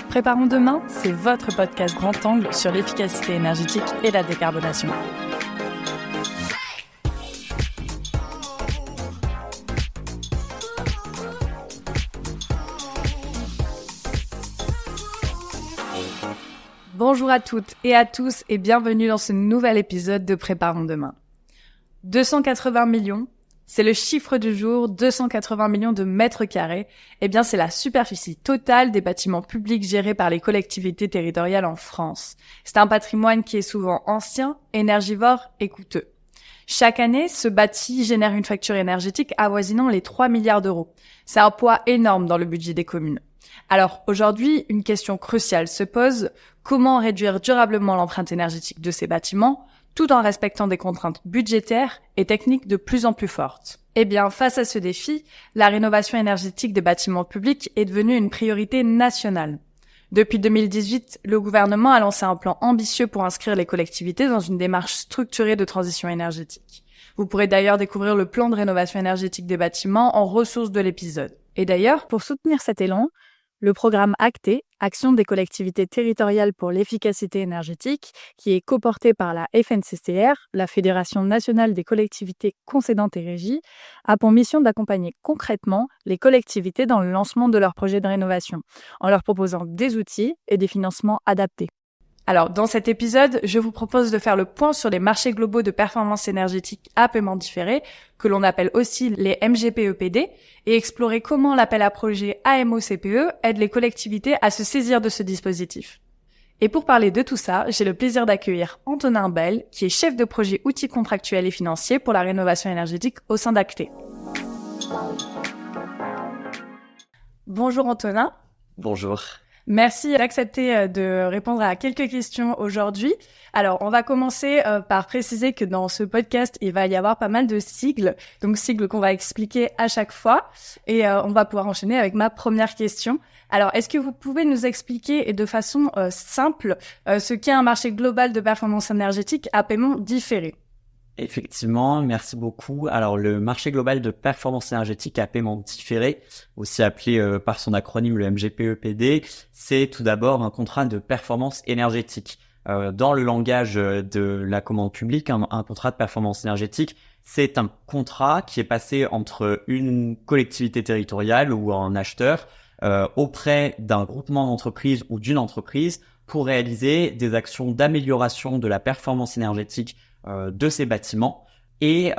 Préparons demain, c'est votre podcast grand angle sur l'efficacité énergétique et la décarbonation. Bonjour à toutes et à tous et bienvenue dans ce nouvel épisode de Préparons demain. 280 millions, c'est le chiffre du jour, 280 millions de mètres carrés. Eh bien, c'est la superficie totale des bâtiments publics gérés par les collectivités territoriales en France. C'est un patrimoine qui est souvent ancien, énergivore et coûteux. Chaque année, ce bâti génère une facture énergétique avoisinant les 3 milliards d'euros. C'est un poids énorme dans le budget des communes. Alors, aujourd'hui, une question cruciale se pose. Comment réduire durablement l'empreinte énergétique de ces bâtiments, tout en respectant des contraintes budgétaires et techniques de plus en plus fortes? Eh bien, face à ce défi, la rénovation énergétique des bâtiments publics est devenue une priorité nationale. Depuis 2018, le gouvernement a lancé un plan ambitieux pour inscrire les collectivités dans une démarche structurée de transition énergétique. Vous pourrez d'ailleurs découvrir le plan de rénovation énergétique des bâtiments en ressources de l'épisode. Et d'ailleurs, pour soutenir cet élan, le programme ACTE, Action des collectivités territoriales pour l'efficacité énergétique, qui est coporté par la FNCCR, la Fédération nationale des collectivités concédantes et régies, a pour mission d'accompagner concrètement les collectivités dans le lancement de leurs projets de rénovation, en leur proposant des outils et des financements adaptés. Alors, dans cet épisode, je vous propose de faire le point sur les marchés globaux de performance énergétique à paiement différé, que l'on appelle aussi les MGPEPD, et explorer comment l'appel à projet AMOCPE aide les collectivités à se saisir de ce dispositif. Et pour parler de tout ça, j'ai le plaisir d'accueillir Antonin Bell, qui est chef de projet outils contractuels et financiers pour la rénovation énergétique au sein d'ACTE. Bonjour Antonin. Bonjour. Merci d'accepter de répondre à quelques questions aujourd'hui. Alors, on va commencer par préciser que dans ce podcast, il va y avoir pas mal de sigles, donc sigles qu'on va expliquer à chaque fois. Et on va pouvoir enchaîner avec ma première question. Alors, est-ce que vous pouvez nous expliquer et de façon simple ce qu'est un marché global de performance énergétique à paiement différé ? Effectivement, merci beaucoup. Alors, le marché global de performance énergétique à paiement différé, aussi appelé par son acronyme le MGPEPD, c'est tout d'abord un contrat de performance énergétique. Dans le langage de la commande publique, un contrat de performance énergétique, c'est un contrat qui est passé entre une collectivité territoriale ou un acheteur auprès d'un groupement d'entreprises ou d'une entreprise pour réaliser des actions d'amélioration de la performance énergétique de ces bâtiments. Et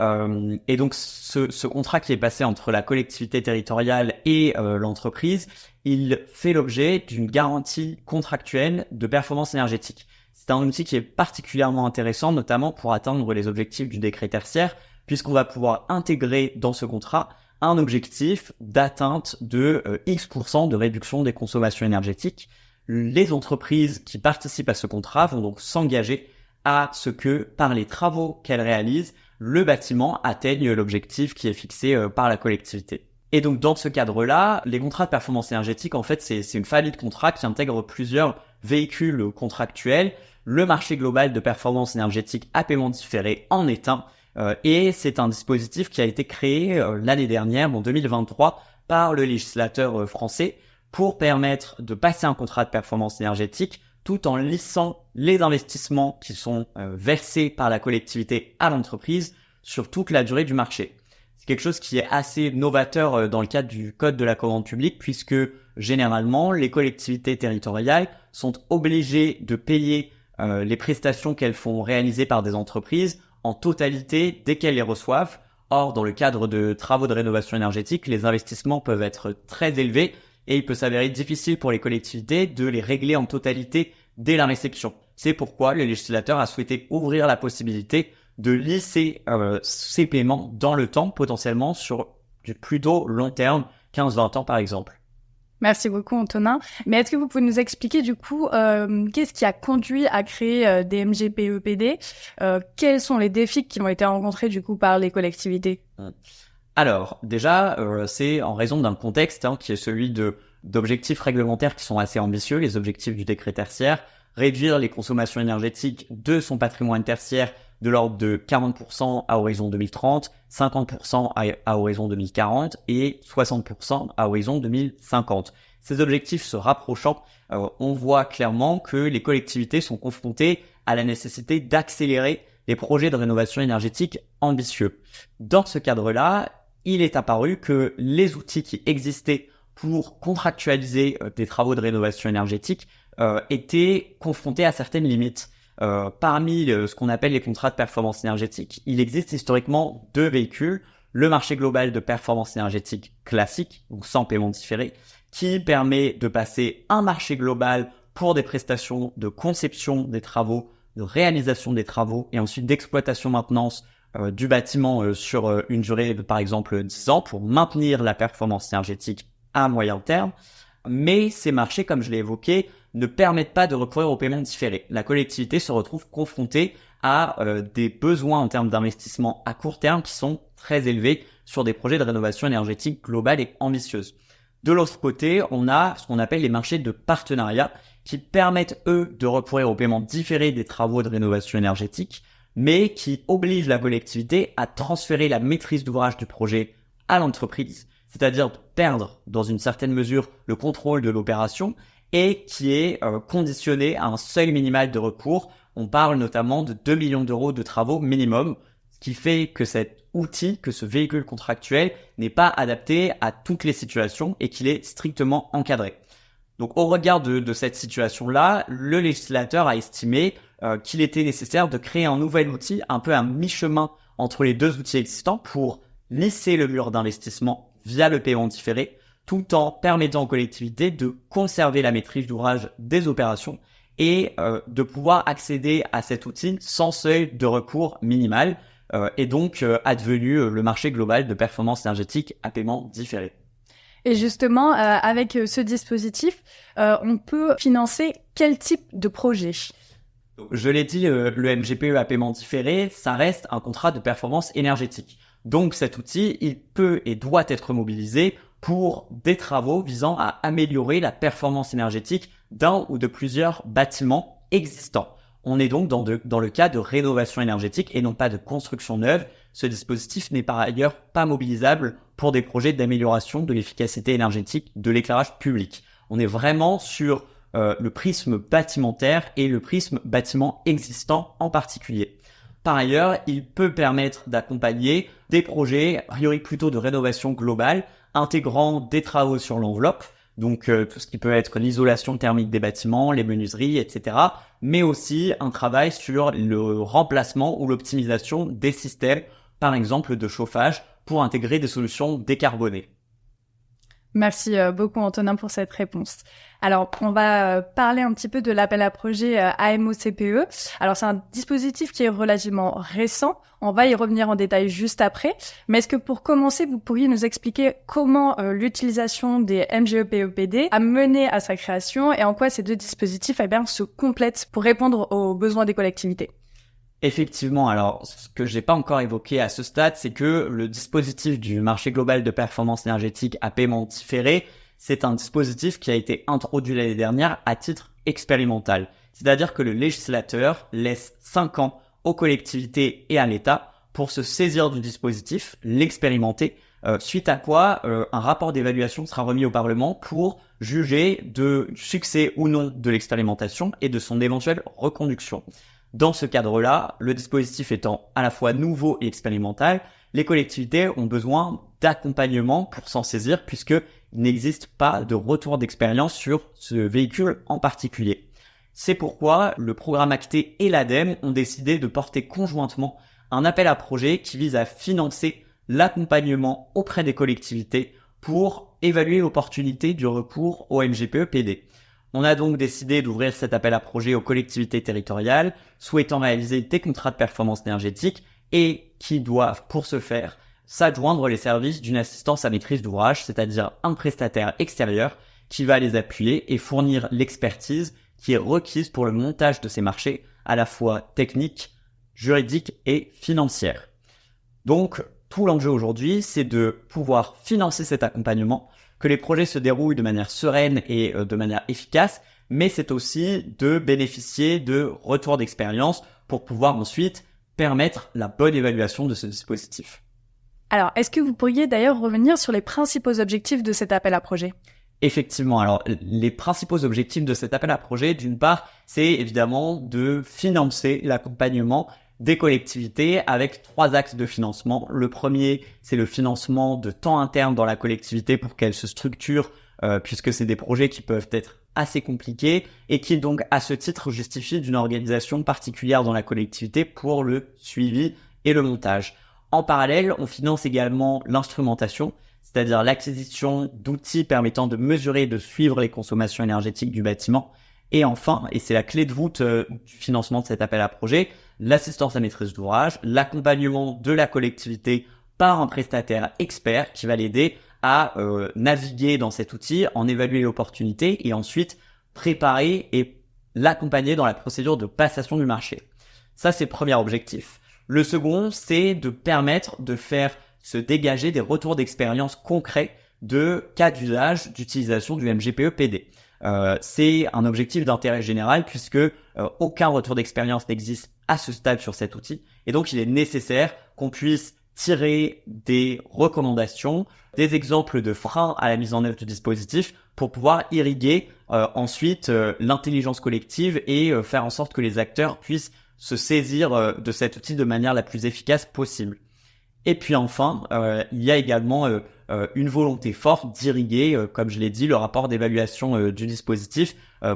donc ce contrat qui est passé entre la collectivité territoriale et l'entreprise, il fait l'objet d'une garantie contractuelle de performance énergétique. C'est un outil qui est particulièrement intéressant, notamment pour atteindre les objectifs du décret tertiaire, puisqu'on va pouvoir intégrer dans ce contrat un objectif d'atteinte de X% de réduction des consommations énergétiques. Les entreprises qui participent à ce contrat vont donc s'engager à ce que, par les travaux qu'elles réalisent, le bâtiment atteigne l'objectif qui est fixé par la collectivité. Et donc, dans ce cadre-là, les contrats de performance énergétique, en fait, c'est une famille de contrats qui intègre plusieurs véhicules contractuels. Le marché global de performance énergétique à paiement différé en est un. Et c'est un dispositif qui a été créé l'année dernière, en 2023, par le législateur français pour permettre de passer un contrat de performance énergétique tout en lissant les investissements qui sont versés par la collectivité à l'entreprise sur toute la durée du marché. C'est quelque chose qui est assez novateur dans le cadre du Code de la commande publique, puisque généralement, les collectivités territoriales sont obligées de payer les prestations qu'elles font réaliser par des entreprises en totalité dès qu'elles les reçoivent. Or, dans le cadre de travaux de rénovation énergétique, les investissements peuvent être très élevés et il peut s'avérer difficile pour les collectivités de les régler en totalité dès la réception. C'est pourquoi le législateur a souhaité ouvrir la possibilité de lisser ces paiements dans le temps, potentiellement sur du plutôt long terme, 15-20 ans par exemple. Merci beaucoup Antonin. Mais est-ce que vous pouvez nous expliquer du coup qu'est-ce qui a conduit à créer des MGPEPD ? Quels sont les défis qui ont été rencontrés du coup par les collectivités ? Alors, déjà, c'est en raison d'un contexte qui est celui d'objectifs réglementaires qui sont assez ambitieux, les objectifs du décret tertiaire, réduire les consommations énergétiques de son patrimoine tertiaire de l'ordre de 40% à horizon 2030, 50% à horizon 2040 et 60% à horizon 2050. Ces objectifs se rapprochant, on voit clairement que les collectivités sont confrontées à la nécessité d'accélérer les projets de rénovation énergétique ambitieux. Dans ce cadre-là, il est apparu que les outils qui existaient pour contractualiser des travaux de rénovation énergétique étaient confrontés à certaines limites. Parmi ce qu'on appelle les contrats de performance énergétique, il existe historiquement deux véhicules. Le marché global de performance énergétique classique, donc sans paiement différé, qui permet de passer un marché global pour des prestations de conception des travaux, de réalisation des travaux et ensuite d'exploitation-maintenance du bâtiment sur une durée de par exemple 10 ans pour maintenir la performance énergétique à moyen terme. Mais ces marchés, comme je l'ai évoqué, ne permettent pas de recourir au paiement différé. La collectivité se retrouve confrontée à des besoins en termes d'investissement à court terme qui sont très élevés sur des projets de rénovation énergétique globale et ambitieuse. De l'autre côté, on a ce qu'on appelle les marchés de partenariat qui permettent, eux, de recourir au paiement différé des travaux de rénovation énergétique, mais qui obligent la collectivité à transférer la maîtrise d'ouvrage du projet à l'entreprise, c'est-à-dire de perdre, dans une certaine mesure, le contrôle de l'opération et qui est conditionné à un seuil minimal de recours. On parle notamment de 2 millions d'euros de travaux minimum, ce qui fait que cet outil, que ce véhicule contractuel n'est pas adapté à toutes les situations et qu'il est strictement encadré. Donc au regard de cette situation-là, le législateur a estimé qu'il était nécessaire de créer un nouvel outil, un peu un mi-chemin entre les deux outils existants pour lisser le mur d'investissement via le paiement différé, tout en permettant aux collectivités de conserver la maîtrise d'ouvrage des opérations et de pouvoir accéder à cet outil sans seuil de recours minimal et donc advenu le marché global de performance énergétique à paiement différé. Et justement, avec ce dispositif, on peut financer quel type de projet ? Je l'ai dit, le MGPE à paiement différé, ça reste un contrat de performance énergétique. Donc cet outil, il peut et doit être mobilisé pour des travaux visant à améliorer la performance énergétique d'un ou de plusieurs bâtiments existants. On est donc dans le cas de rénovation énergétique et non pas de construction neuve. Ce dispositif n'est par ailleurs pas mobilisable pour des projets d'amélioration de l'efficacité énergétique de l'éclairage public. On est vraiment sur le prisme bâtimentaire et le prisme bâtiment existant en particulier. Par ailleurs, il peut permettre d'accompagner des projets, a priori plutôt de rénovation globale, intégrant des travaux sur l'enveloppe, donc tout ce qui peut être l'isolation thermique des bâtiments, les menuiseries, etc., mais aussi un travail sur le remplacement ou l'optimisation des systèmes, par exemple de chauffage, pour intégrer des solutions décarbonées. Merci beaucoup Antonin pour cette réponse. Alors, on va parler un petit peu de l'appel à projet AMO-CPE. Alors, c'est un dispositif qui est relativement récent. On va y revenir en détail juste après. Mais est-ce que pour commencer, vous pourriez nous expliquer comment l'utilisation des MGE-PEPD a mené à sa création et en quoi ces deux dispositifs se complètent pour répondre aux besoins des collectivités ? Effectivement, alors ce que j'ai pas encore évoqué à ce stade, c'est que le dispositif du marché global de performance énergétique à paiement différé, c'est un dispositif qui a été introduit l'année dernière à titre expérimental. C'est-à-dire que le législateur laisse 5 ans aux collectivités et à l'État pour se saisir du dispositif, l'expérimenter, suite à quoi un rapport d'évaluation sera remis au Parlement pour juger du succès ou non de l'expérimentation et de son éventuelle reconduction. Dans ce cadre-là, le dispositif étant à la fois nouveau et expérimental, les collectivités ont besoin d'accompagnement pour s'en saisir puisqu'il n'existe pas de retour d'expérience sur ce véhicule en particulier. C'est pourquoi le programme Acté et l'ADEME ont décidé de porter conjointement un appel à projet qui vise à financer l'accompagnement auprès des collectivités pour évaluer l'opportunité du recours au MGPE-PD. On a donc décidé d'ouvrir cet appel à projet aux collectivités territoriales souhaitant réaliser des contrats de performance énergétique et qui doivent, pour ce faire, s'adjoindre les services d'une assistance à maîtrise d'ouvrage, c'est-à-dire un prestataire extérieur qui va les appuyer et fournir l'expertise qui est requise pour le montage de ces marchés, à la fois technique, juridique et financière. Donc, tout l'enjeu aujourd'hui, c'est de pouvoir financer cet accompagnement, que les projets se déroulent de manière sereine et de manière efficace, mais c'est aussi de bénéficier de retours d'expérience pour pouvoir ensuite permettre la bonne évaluation de ce dispositif. Alors, est-ce que vous pourriez d'ailleurs revenir sur les principaux objectifs de cet appel à projet ? Effectivement, alors les principaux objectifs de cet appel à projet, d'une part, c'est évidemment de financer l'accompagnement des collectivités avec 3 axes de financement. Le premier, c'est le financement de temps interne dans la collectivité pour qu'elle se structure, puisque c'est des projets qui peuvent être assez compliqués et qui donc à ce titre justifient d'une organisation particulière dans la collectivité pour le suivi et le montage. En parallèle, on finance également l'instrumentation, c'est-à-dire l'acquisition d'outils permettant de mesurer et de suivre les consommations énergétiques du bâtiment. Et enfin, et c'est la clé de voûte du financement de cet appel à projet, l'assistance à maîtrise d'ouvrage, l'accompagnement de la collectivité par un prestataire expert qui va l'aider à naviguer dans cet outil, en évaluer l'opportunité et ensuite préparer et l'accompagner dans la procédure de passation du marché. Ça, c'est le premier objectif. Le second, c'est de permettre de faire se dégager des retours d'expérience concrets de cas d'usage d'utilisation du MGPE-PD. C'est un objectif d'intérêt général puisque aucun retour d'expérience n'existe à ce stade sur cet outil et donc il est nécessaire qu'on puisse tirer des recommandations, des exemples de freins à la mise en œuvre du dispositif pour pouvoir irriguer ensuite l'intelligence collective et faire en sorte que les acteurs puissent se saisir de cet outil de manière la plus efficace possible. Et puis enfin, il y a également une volonté forte d'irriguer, comme je l'ai dit, le rapport d'évaluation du dispositif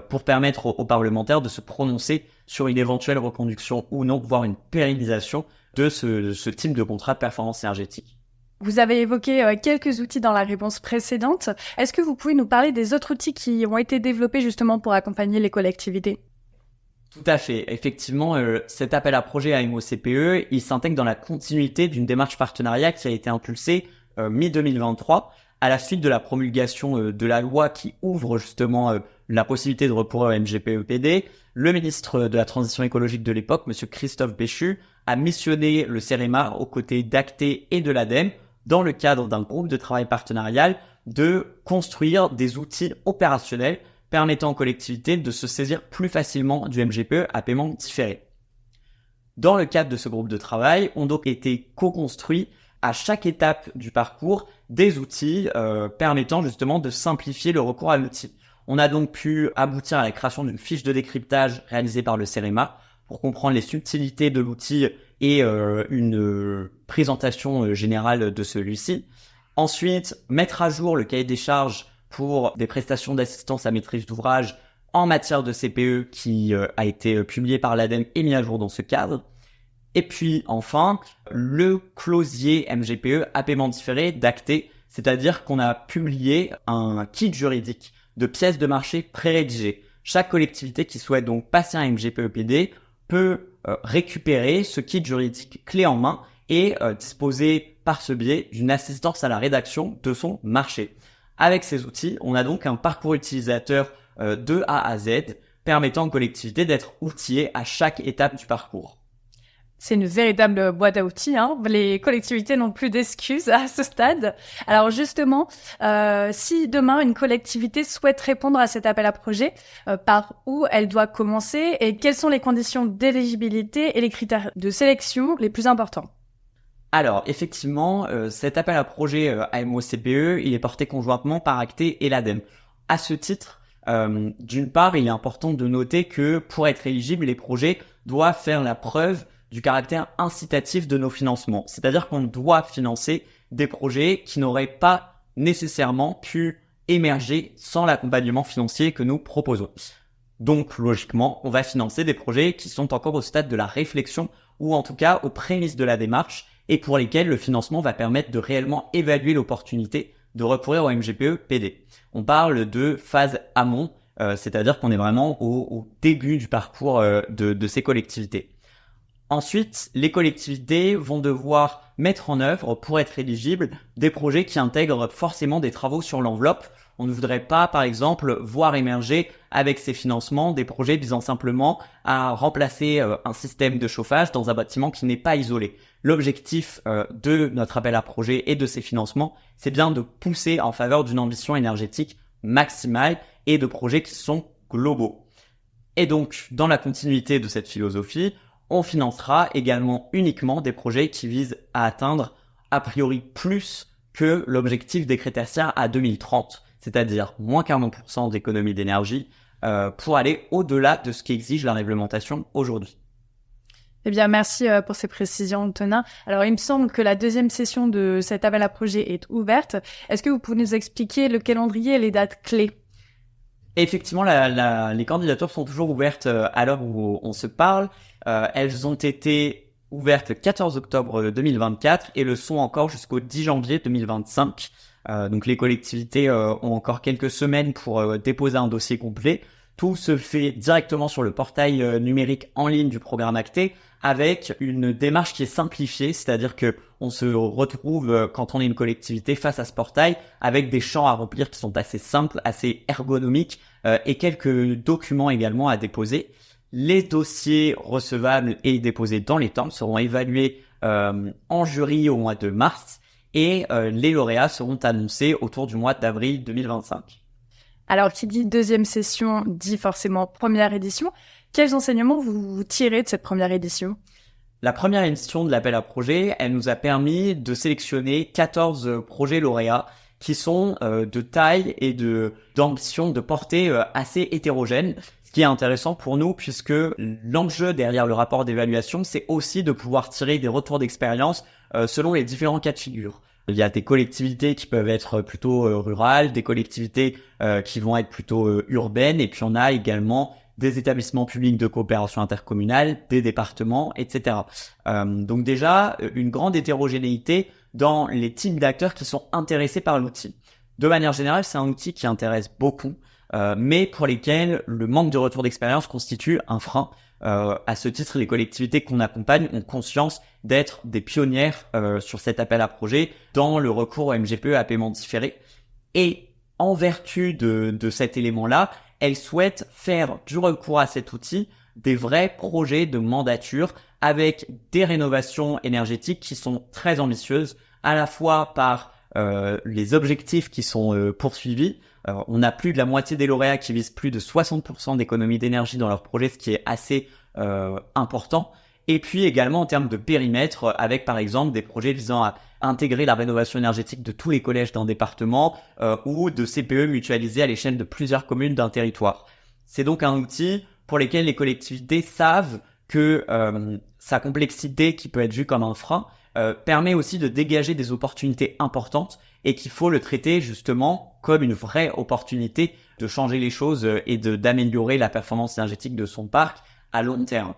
pour permettre aux parlementaires de se prononcer sur une éventuelle reconduction ou non, voire une pérennisation de ce type de contrat de performance énergétique. Vous avez évoqué quelques outils dans la réponse précédente. Est-ce que vous pouvez nous parler des autres outils qui ont été développés justement pour accompagner les collectivités ? Tout à fait. Effectivement, cet appel à projet AMO-CPE, il s'intègre dans la continuité d'une démarche partenariat qui a été impulsée mi-2023 à la suite de la promulgation de la loi qui ouvre justement la possibilité de recourir au MGPE-PD. Le ministre de la Transition écologique de l'époque, monsieur Christophe Béchu, a missionné le CEREMA aux côtés d'ACTE et de l'ADEME dans le cadre d'un groupe de travail partenarial de construire des outils opérationnels permettant aux collectivités de se saisir plus facilement du MGPE à paiement différé. Dans le cadre de ce groupe de travail, ont donc été co-construits à chaque étape du parcours des outils permettant justement de simplifier le recours à l'outil. On a donc pu aboutir à la création d'une fiche de décryptage réalisée par le CEREMA pour comprendre les subtilités de l'outil et une présentation générale de celui-ci. Ensuite, mettre à jour le cahier des charges pour des prestations d'assistance à maîtrise d'ouvrage en matière de CPE qui a été publié par l'ADEME et mis à jour dans ce cadre. Et puis enfin, le closier MGPE à paiement différé d'ACTE, c'est-à-dire qu'on a publié un kit juridique de pièces de marché pré-rédigées. Chaque collectivité qui souhaite donc passer un MGPE-PD peut récupérer ce kit juridique clé en main et disposer par ce biais d'une assistance à la rédaction de son marché. Avec ces outils, on a donc un parcours utilisateur de A à Z, permettant aux collectivités d'être outillées à chaque étape du parcours. C'est une véritable boîte à outils, hein. Les collectivités n'ont plus d'excuses à ce stade. Alors justement, si demain une collectivité souhaite répondre à cet appel à projet, par où elle doit commencer et quelles sont les conditions d'éligibilité et les critères de sélection les plus importants ? Alors, effectivement, cet appel à projet AMO-CPE, il est porté conjointement par ACTE et l'ADEME. À ce titre, d'une part, il est important de noter que pour être éligible, les projets doivent faire la preuve du caractère incitatif de nos financements. C'est-à-dire qu'on doit financer des projets qui n'auraient pas nécessairement pu émerger sans l'accompagnement financier que nous proposons. Donc, logiquement, on va financer des projets qui sont encore au stade de la réflexion ou en tout cas aux prémices de la démarche et pour lesquels le financement va permettre de réellement évaluer l'opportunité de recourir au MGPE-PD. On parle de phase amont, c'est-à-dire qu'on est vraiment au début du parcours de ces collectivités. Ensuite, les collectivités vont devoir mettre en œuvre, pour être éligibles, des projets qui intègrent forcément des travaux sur l'enveloppe. On ne voudrait pas, par exemple, voir émerger avec ces financements des projets visant simplement à remplacer un système de chauffage dans un bâtiment qui n'est pas isolé. L'objectif de notre appel à projet et de ces financements, c'est bien de pousser en faveur d'une ambition énergétique maximale et de projets qui sont globaux. Et donc, dans la continuité de cette philosophie, on financera également uniquement des projets qui visent à atteindre a priori plus que l'objectif des Crétaciens à 2030, c'est-à-dire moins 40% d'économie d'énergie pour aller au-delà de ce qu'exige la réglementation aujourd'hui. Eh bien, merci pour ces précisions, Antonin. Alors, il me semble que la deuxième session de cet appel à projet est ouverte. Est-ce que vous pouvez nous expliquer le calendrier et les dates clés? Effectivement, les candidatures sont toujours ouvertes à l'heure où on se parle. Elles ont été ouvertes le 14 octobre 2024 et le sont encore jusqu'au 10 janvier 2025. Donc les collectivités ont encore quelques semaines pour déposer un dossier complet. Tout se fait directement sur le portail numérique en ligne du programme Acté avec une démarche qui est simplifiée, c'est-à-dire que on se retrouve quand on est une collectivité face à ce portail avec des champs à remplir qui sont assez simples, assez ergonomiques et quelques documents également à déposer. Les dossiers recevables et déposés dans les temps seront évalués en jury au mois de mars et les lauréats seront annoncés autour du mois d'avril 2025. Alors, qui dit deuxième session dit forcément première édition. Quels enseignements vous tirez de cette première édition? La première édition de l'appel à projet, elle nous a permis de sélectionner 14 projets lauréats qui sont de taille et d'ambition, de portée assez hétérogène. Ce qui est intéressant pour nous puisque l'enjeu derrière le rapport d'évaluation, c'est aussi de pouvoir tirer des retours d'expérience selon les différents cas de figure. Il y a des collectivités qui peuvent être plutôt rurales, des collectivités qui vont être plutôt urbaines, et puis on a également des établissements publics de coopération intercommunale, des départements, etc. Donc déjà, une grande hétérogénéité dans les types d'acteurs qui sont intéressés par l'outil. De manière générale, c'est un outil qui intéresse beaucoup, mais pour lesquels le manque de retour d'expérience constitue un frein. À ce titre, les collectivités qu'on accompagne ont conscience d'être des pionnières sur cet appel à projet dans le recours au MGPE à paiement différé. Et en vertu de cet élément-là, elles souhaitent faire du recours à cet outil des vrais projets de mandature avec des rénovations énergétiques qui sont très ambitieuses, à la fois par les objectifs qui sont poursuivis. On a plus de la moitié des lauréats qui visent plus de 60% d'économie d'énergie dans leur projet, ce qui est assez important. Et puis également en termes de périmètre, avec par exemple des projets visant à intégrer la rénovation énergétique de tous les collèges d'un département ou de CPE mutualisés à l'échelle de plusieurs communes d'un territoire. C'est donc un outil pour lequel les collectivités savent que sa complexité, qui peut être vue comme un frein, permet aussi de dégager des opportunités importantes et qu'il faut le traiter justement comme une vraie opportunité de changer les choses et d'améliorer la performance énergétique de son parc à long terme.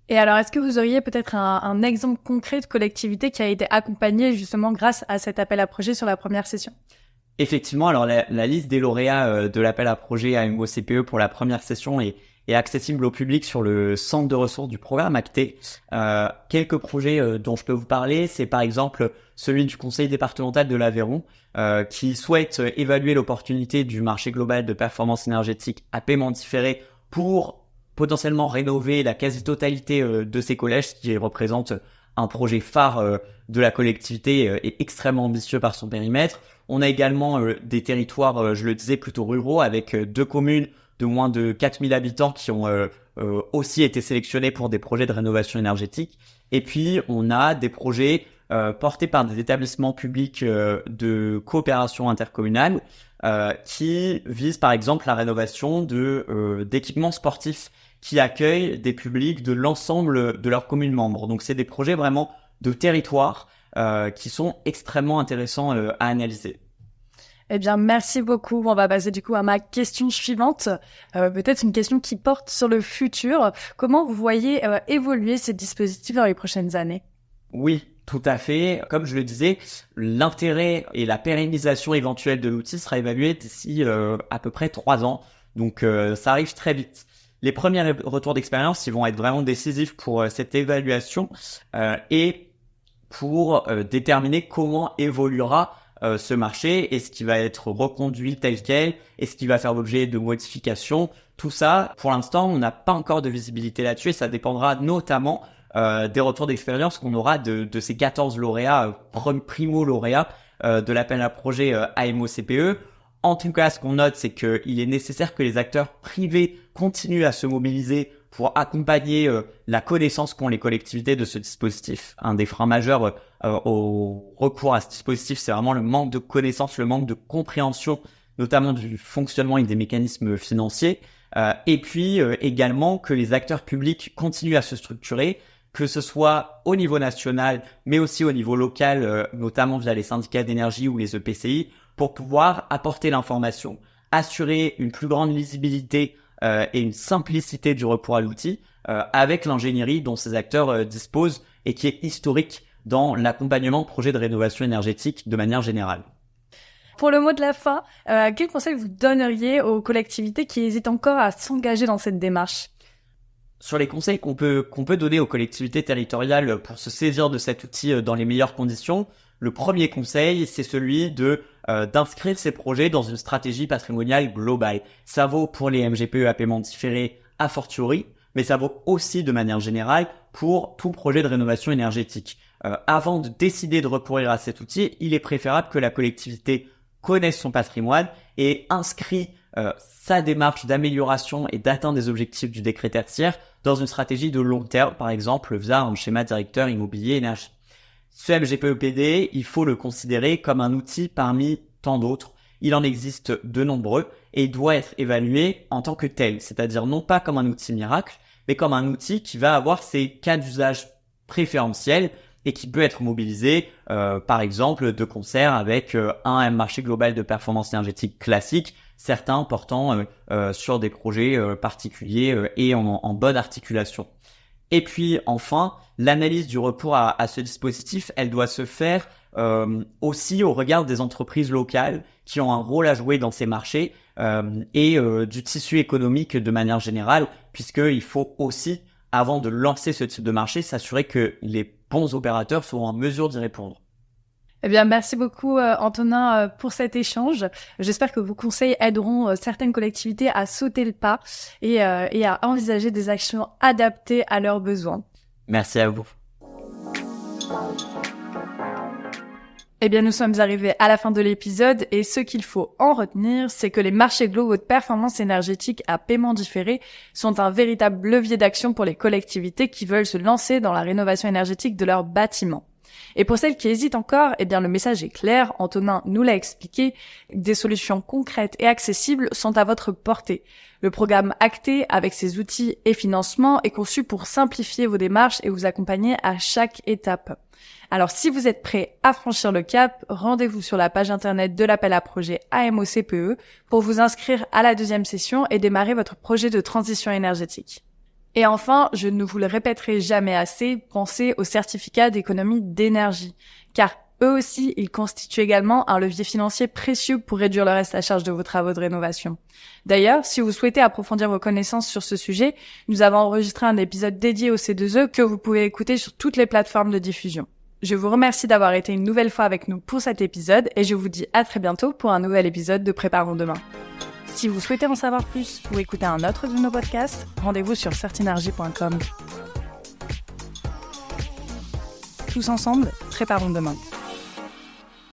Et alors, est-ce que vous auriez peut-être un exemple concret de collectivité qui a été accompagnée justement grâce à cet appel à projet sur la première session? Effectivement, alors la liste des lauréats de l'appel à projet AMO CPE pour la première session est accessible au public sur le centre de ressources du programme Acté. Quelques projets dont je peux vous parler, c'est par exemple celui du conseil départemental de l'Aveyron qui souhaite évaluer l'opportunité du marché global de performance énergétique à paiement différé pour potentiellement rénover la quasi-totalité de ces collèges, ce qui représente un projet phare de la collectivité et extrêmement ambitieux par son périmètre. On a également des territoires, je le disais, plutôt ruraux avec 2 communes de moins de 4000 habitants qui ont aussi été sélectionnés pour des projets de rénovation énergétique. Et puis, on a des projets portés par des établissements publics de coopération intercommunale qui visent par exemple la rénovation d'équipements sportifs qui accueillent des publics de l'ensemble de leurs communes membres. Donc, c'est des projets vraiment de territoire qui sont extrêmement intéressants à analyser. Eh bien, merci beaucoup. On va passer du coup à ma question suivante. Peut-être une question qui porte sur le futur. Comment vous voyez évoluer ces dispositifs dans les prochaines années? Oui, tout à fait. Comme je le disais, l'intérêt et la pérennisation éventuelle de l'outil sera évalué d'ici à peu près 3 ans. Donc, ça arrive très vite. Les premiers retours d'expérience, ils vont être vraiment décisifs pour cette évaluation et pour déterminer comment évoluera ce marché, est-ce qu'il va être reconduit tel quel, est-ce qu'il va faire l'objet de modifications, tout ça, pour l'instant, on n'a pas encore de visibilité là-dessus et ça dépendra notamment des retours d'expérience qu'on aura de ces 14 lauréats, primo-lauréats de l'appel à projet AMO CPE. En tout cas, ce qu'on note, c'est qu'il est nécessaire que les acteurs privés continuent à se mobiliser pour accompagner la connaissance qu'ont les collectivités de ce dispositif. Un des freins majeurs au recours à ce dispositif, c'est vraiment le manque de connaissance, le manque de compréhension, notamment du fonctionnement et des mécanismes financiers. Et puis également que les acteurs publics continuent à se structurer, que ce soit au niveau national, mais aussi au niveau local, notamment via les syndicats d'énergie ou les EPCI, pour pouvoir apporter l'information, assurer une plus grande lisibilité et une simplicité du recours à l'outil avec l'ingénierie dont ces acteurs disposent et qui est historique dans l'accompagnement de projets de rénovation énergétique de manière générale. Pour le mot de la fin, quel conseil vous donneriez aux collectivités qui hésitent encore à s'engager dans cette démarche ? Sur les conseils qu'on peut donner aux collectivités territoriales pour se saisir de cet outil dans les meilleures conditions, le premier conseil, c'est celui d'inscrire ces projets dans une stratégie patrimoniale globale. Ça vaut pour les MGPE à paiement différé a fortiori, mais ça vaut aussi de manière générale pour tout projet de rénovation énergétique. Avant de décider de recourir à cet outil, il est préférable que la collectivité connaisse son patrimoine et inscrit sa démarche d'amélioration et d'atteinte des objectifs du décret tertiaire dans une stratégie de long terme, par exemple via un schéma directeur immobilier énergie. Ce MGPE-PD, il faut le considérer comme un outil parmi tant d'autres. Il en existe de nombreux et il doit être évalué en tant que tel, c'est-à-dire non pas comme un outil miracle, mais comme un outil qui va avoir ses cas d'usage préférentiels et qui peut être mobilisé, par exemple, de concert avec un marché global de performance énergétique classique, certains portant sur des projets particuliers et en bonne articulation. Et puis enfin, l'analyse du recours à ce dispositif, elle doit se faire aussi au regard des entreprises locales qui ont un rôle à jouer dans ces marchés et du tissu économique de manière générale, puisqu'il faut aussi, avant de lancer ce type de marché, s'assurer que les bons opérateurs sont en mesure d'y répondre. Eh bien, merci beaucoup Antonin pour cet échange. J'espère que vos conseils aideront certaines collectivités à sauter le pas et à envisager des actions adaptées à leurs besoins. Merci à vous. Eh bien, nous sommes arrivés à la fin de l'épisode et ce qu'il faut en retenir, c'est que les marchés globaux de performance énergétique à paiement différé sont un véritable levier d'action pour les collectivités qui veulent se lancer dans la rénovation énergétique de leurs bâtiments. Et pour celles qui hésitent encore, eh bien, le message est clair. Antonin nous l'a expliqué. Des solutions concrètes et accessibles sont à votre portée. Le programme Acté, avec ses outils et financements, est conçu pour simplifier vos démarches et vous accompagner à chaque étape. Alors, si vous êtes prêt à franchir le cap, rendez-vous sur la page internet de l'appel à projet AMOCPE pour vous inscrire à la deuxième session et démarrer votre projet de transition énergétique. Et enfin, je ne vous le répéterai jamais assez, pensez aux certificats d'économie d'énergie, car eux aussi, ils constituent également un levier financier précieux pour réduire le reste à charge de vos travaux de rénovation. D'ailleurs, si vous souhaitez approfondir vos connaissances sur ce sujet, nous avons enregistré un épisode dédié au C2E que vous pouvez écouter sur toutes les plateformes de diffusion. Je vous remercie d'avoir été une nouvelle fois avec nous pour cet épisode et je vous dis à très bientôt pour un nouvel épisode de Préparons demain. Si vous souhaitez en savoir plus ou écouter un autre de nos podcasts, rendez-vous sur certinergie.com. Tous ensemble, préparons demain.